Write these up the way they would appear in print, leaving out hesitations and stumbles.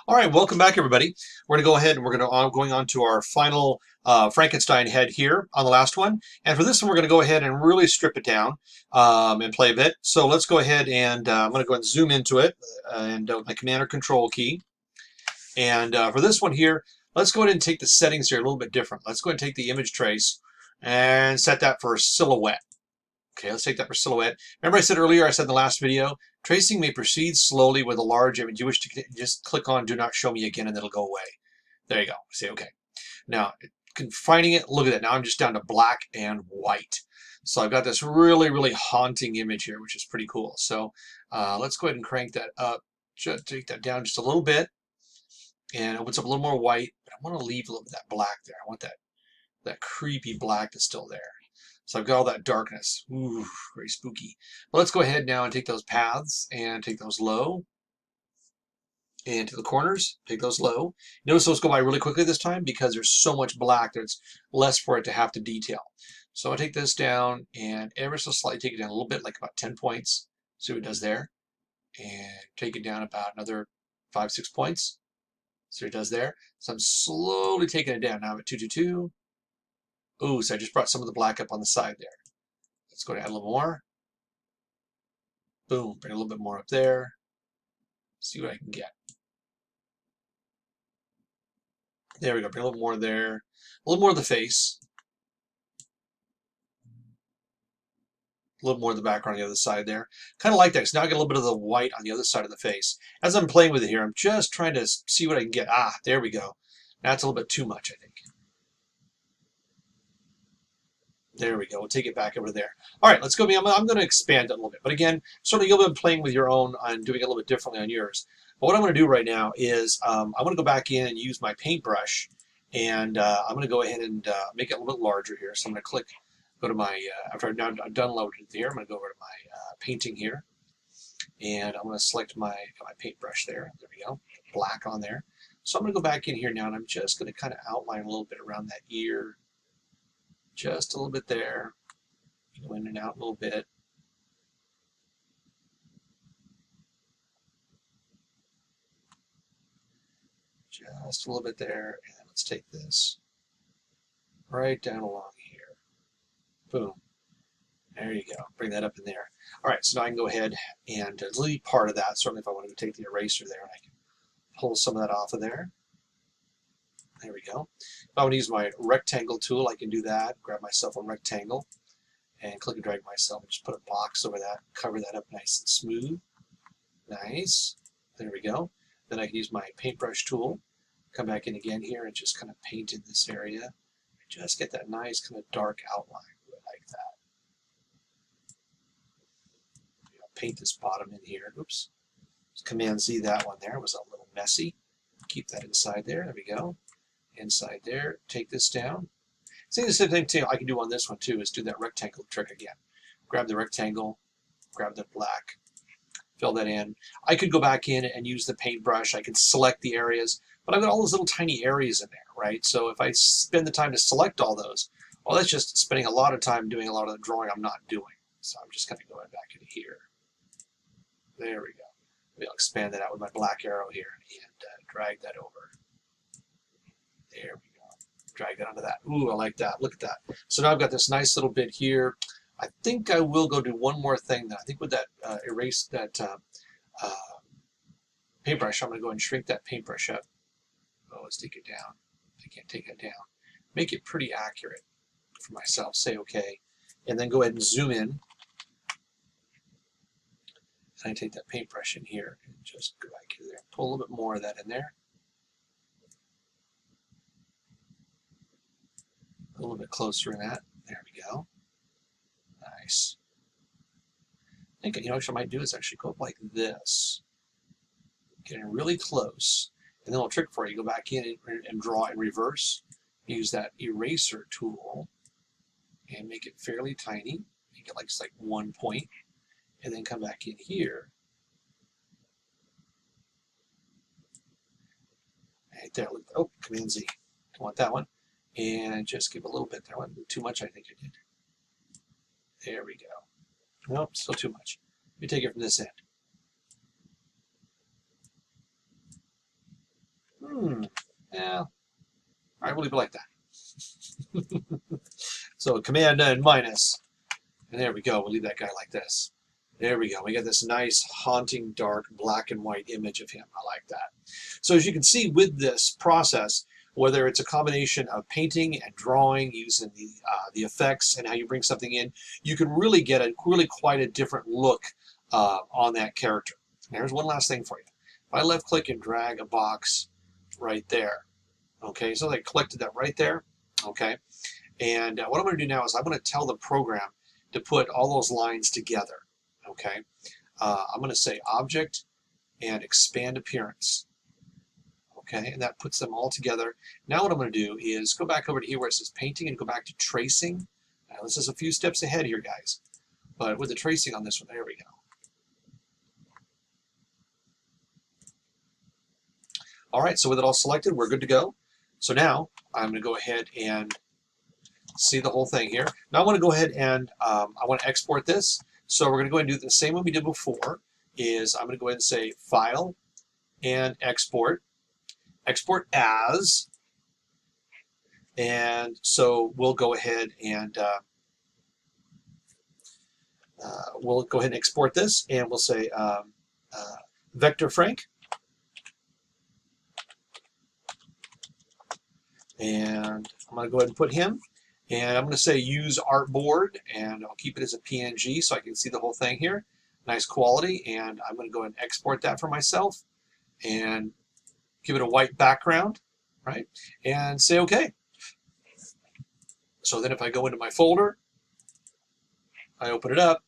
All right, welcome back, everybody. We're going to go ahead and we're going on to our final Frankenstein head here on the last one. And for this one, we're going to go ahead and really strip it down and play a bit. So let's go ahead and I'm going to go ahead and zoom into it and my Command or Control key. And for this one here, let's go ahead and take the settings here a little bit different. Let's go ahead and take the image trace and set that for silhouette. Okay, let's take that for silhouette. Remember I said earlier, I said in the last video, tracing may proceed slowly with a large image. You wish to just click on do not show me again and it'll go away. There you go. Say okay. Now, confining it, look at that. Now I'm just down to black and white. So I've got this really, really haunting image here, which is pretty cool. So let's go ahead and crank that up. Just take that down just a little bit. And it opens up a little more white. But I want to leave a little bit of that black there. I want that creepy black that's still there. So I've got all that darkness. Ooh, very spooky. But let's go ahead now and take those paths and take those low. And to the corners, take those low. Notice those go by really quickly this time because there's so much black there's less for it to have to detail. So I'll take this down and ever so slightly take it down a little bit, like about 10 points. See what it does there. And take it down about another 5-6 points. See what it does there. So I'm slowly taking it down. Now I'm at 222. Ooh, so I just brought some of the black up on the side there. Let's go to add a little more. Boom, bring a little bit more up there. See what I can get. There we go, bring a little more there. A little more of the face. A little more of the background on the other side there. Kind of like that, because now I get a little bit of the white on the other side of the face. As I'm playing with it here, I'm just trying to see what I can get. Ah, there we go. That's a little bit too much, I think. There we go. We'll take it back over there. All right, let's go. I'm going to expand it a little bit. But again, certainly you'll be playing with your own and doing it a little bit differently on yours. But what I'm going to do right now is I'm going to go back in and use my paintbrush. And I'm going to go ahead and make it a little bit larger here. So I'm going to go to my, after I've now done loaded it here, I'm going to go over to my painting here. And I'm going to select my paintbrush there. There we go. Black on there. So I'm going to go back in here now, and I'm just going to kind of outline a little bit around that ear. Just a little bit there. Go in and out a little bit. Just a little bit there. And let's take this right down along here. Boom. There you go. Bring that up in there. All right, so now I can go ahead and delete part of that. Certainly if I want to take the eraser there, and I can pull some of that off of there. There we go. If I want to use my rectangle tool, I can do that. Grab myself a rectangle and click and drag myself and just put a box over that, cover that up nice and smooth. Nice. There we go. Then I can use my paintbrush tool, come back in again here and just kind of paint in this area. Just get that nice kind of dark outline like that. Paint this bottom in here. Oops. Command Z that one there. It was a little messy. Keep that inside there. There we go. Inside there. Take this down. See, the same thing I can do on this one too is do that rectangle trick again. Grab the rectangle, grab the black, fill that in. I could go back in and use the paintbrush. I can select the areas, but I've got all those little tiny areas in there, right? So if I spend the time to select all those, well, that's just spending a lot of time doing a lot of the drawing I'm not doing. So I'm just going to go back into here. There we go. Maybe I'll expand that out with my black arrow here and drag that over. There we go. Drag that onto that. Ooh, I like that. Look at that. So now I've got this nice little bit here. I think I will go do one more thing. I think with that paintbrush, I'm going to go and shrink that paintbrush up. Oh, let's take it down. I can't take it down. Make it pretty accurate for myself. Say okay. And then go ahead and zoom in. And I take that paintbrush in here and just go back in there. Pull a little bit more of that in there. A little bit closer in that. There we go. Nice. I think, you know, what I might do is actually go up like this. Getting really close. And then a little trick for you. Go back in and draw in reverse. Use that eraser tool and make it fairly tiny. Make it like just like 1 point. And then come back in here. Right there. Oh, Command Z. Don't want that one. And just give a little bit there. I went too much, I think I did. There we go. Nope, still too much. Let me take it from this end. Yeah. All right, we'll leave it like that. So Command and minus. And there we go. We'll leave that guy like this. There we go. We got this nice, haunting, dark, black and white image of him. I like that. So as you can see with this process, whether it's a combination of painting and drawing using the effects and how you bring something in, you can really get quite a different look on that character. There's one last thing for you. If I left click and drag a box right there, okay, so I collected that right there, okay, and what I'm going to do now is I'm going to tell the program to put all those lines together, okay. I'm going to say object and expand appearance. Okay, and that puts them all together. Now what I'm going to do is go back over to here where it says painting and go back to tracing. Now this is a few steps ahead here, guys. But with the tracing on this one, there we go. All right, so with it all selected, we're good to go. So now I'm going to go ahead and see the whole thing here. Now I want to go ahead and I want to export this. So we're going to go ahead and do the same one we did before. Is I'm going to go ahead and say File and Export. Export as, and so we'll go ahead and export this, and we'll say Vector Frank, and I'm going to go ahead and put him, and I'm going to say use artboard, and I'll keep it as a PNG so I can see the whole thing here. Nice quality, and I'm going to go ahead and export that for myself, and give it a white background, right? And say OK. So then if I go into my folder, I open it up,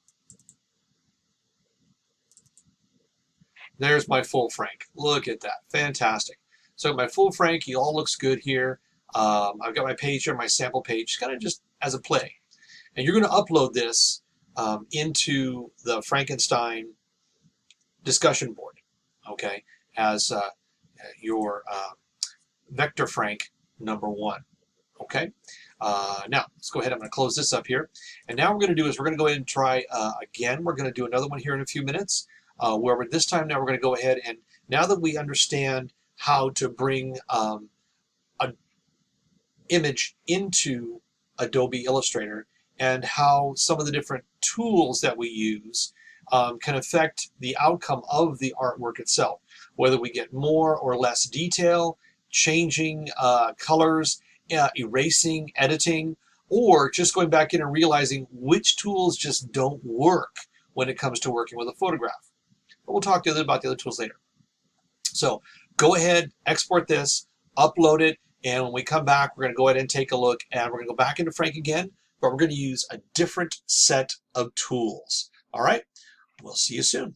there's my full Frank. Look at that, fantastic. So my full Frank, he all looks good here. I've got my page here, my sample page, kind of just as a play. And you're going to upload this into the Frankenstein discussion board, okay, as your Vector Frank #1, okay? Now, let's go ahead. I'm going to close this up here. And now what we're going to do is we're going to go ahead and try again. We're going to do another one here in a few minutes, where this time now we're going to go ahead and now that we understand how to bring an image into Adobe Illustrator and how some of the different tools that we use can affect the outcome of the artwork itself, whether we get more or less detail, changing colors, erasing, editing, or just going back in and realizing which tools just don't work when it comes to working with a photograph. But we'll talk about the other tools later. So go ahead, export this, upload it, and when we come back, we're going to go ahead and take a look, and we're going to go back into Frank again, but we're going to use a different set of tools. All right? We'll see you soon.